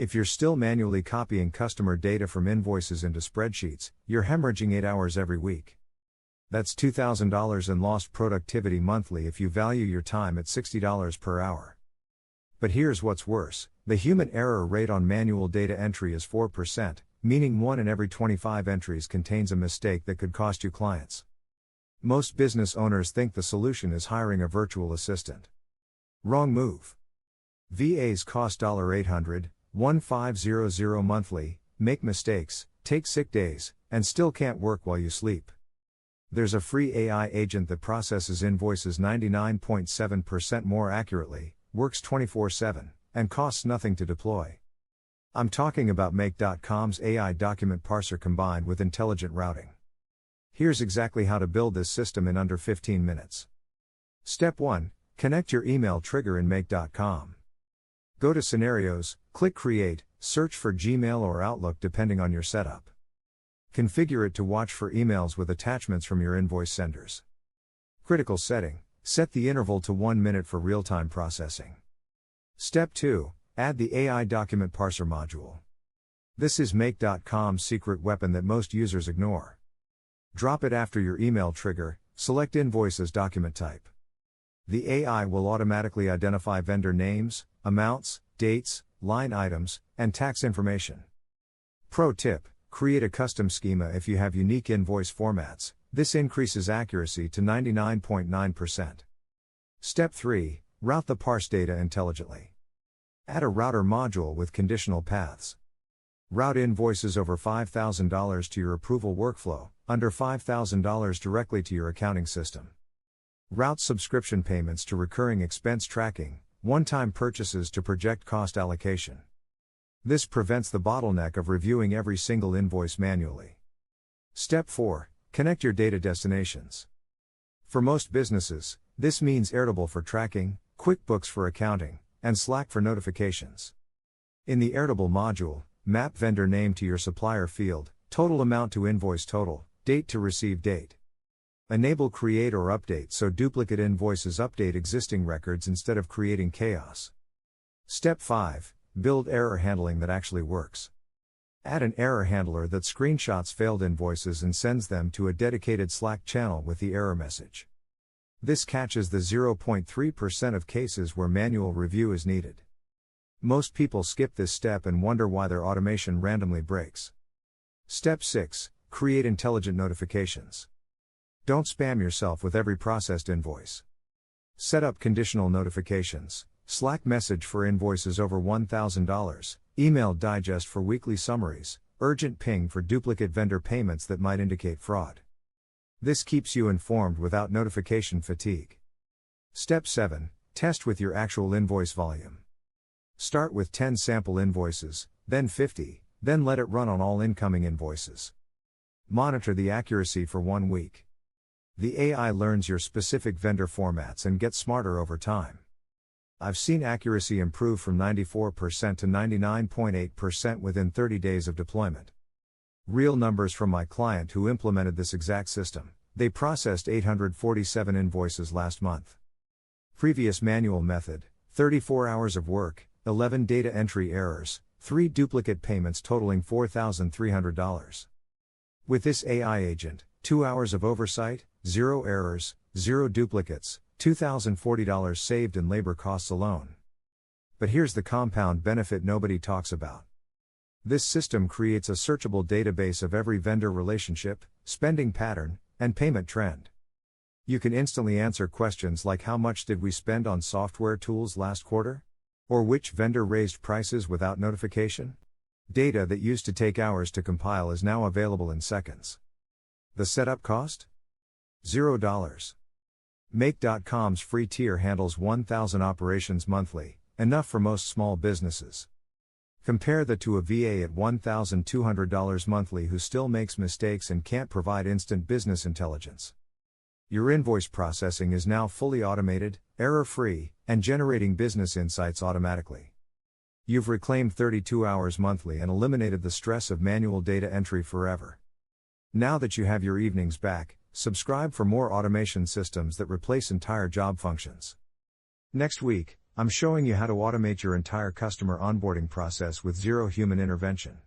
If you're still manually copying customer data from invoices into spreadsheets, you're hemorrhaging 8 hours every week. That's $2,000 in lost productivity monthly if you value your time at $60 per hour. But here's what's worse: the human error rate on manual data entry is 4%, meaning 1 in every 25 entries contains a mistake that could cost you clients. Most business owners think the solution is hiring a virtual assistant. Wrong move. VAs cost $800,1500 monthly, make mistakes, take sick days, and still can't work while you sleep. There's a free AI agent that processes invoices 99.7% more accurately, works 24/7, and costs nothing to deploy. I'm talking about Make.com's AI document parser combined with intelligent routing. Here's exactly how to build this system in under 15 minutes. Step 1. Connect your email trigger in Make.com. Go to Scenarios, click Create, search for Gmail or Outlook depending on your setup. Configure it to watch for emails with attachments from your invoice senders. Critical setting: set the interval to 1 minute for real-time processing. Step 2. Add the AI document parser module. This is Make.com's secret weapon that most users ignore. Drop it after your email trigger, select Invoice as document type. The AI will automatically identify vendor names, amounts, dates, line items, and tax information. Pro tip: create a custom schema if you have unique invoice formats. This increases accuracy to 99.9%. Step 3. Route the parse data intelligently. Add a router module with conditional paths. Route invoices over $5,000 to your approval workflow, under $5,000 directly to your accounting system. Route subscription payments to recurring expense tracking, one-time purchases to project cost allocation. This prevents the bottleneck of reviewing every single invoice manually. Step 4. Connect your data destinations. For most businesses, this means Airtable for tracking, QuickBooks for accounting, and Slack for notifications. In the Airtable module, map vendor name to your supplier field, total amount to invoice total, date to receive date. Enable create or update so duplicate invoices update existing records instead of creating chaos. Step 5. Build error handling that actually works. Add an error handler that screenshots failed invoices and sends them to a dedicated Slack channel with the error message. This catches the 0.3% of cases where manual review is needed. Most people skip this step and wonder why their automation randomly breaks. Step 6. Create intelligent notifications. Don't spam yourself with every processed invoice. Set up conditional notifications, Slack message for invoices over $1,000, email digest for weekly summaries, urgent ping for duplicate vendor payments that might indicate fraud. This keeps you informed without notification fatigue. Step 7. Test with your actual invoice volume. Start with 10 sample invoices, then 50, then let it run on all incoming invoices. Monitor the accuracy for 1 week. The AI learns your specific vendor formats and gets smarter over time. I've seen accuracy improve from 94% to 99.8% within 30 days of deployment. Real numbers from my client who implemented this exact system: they processed 847 invoices last month. Previous manual method: 34 hours of work, 11 data entry errors, 3 duplicate payments totaling $4,300. With this AI agent, 2 hours of oversight, 0 errors, 0 duplicates, $2,040 saved in labor costs alone. But here's the compound benefit nobody talks about. This system creates a searchable database of every vendor relationship, spending pattern, and payment trend. You can instantly answer questions like how much did we spend on software tools last quarter? Or which vendor raised prices without notification? Data that used to take hours to compile is now available in seconds. The setup cost? $0. Make.com's free tier handles 1,000 operations monthly, enough for most small businesses. Compare that to a VA at $1,200 monthly who still makes mistakes and can't provide instant business intelligence. Your invoice processing is now fully automated, error-free, and generating business insights automatically. You've reclaimed 32 hours monthly and eliminated the stress of manual data entry forever. Now that you have your evenings back, subscribe for more automation systems that replace entire job functions. Next week, I'm showing you how to automate your entire customer onboarding process with zero human intervention.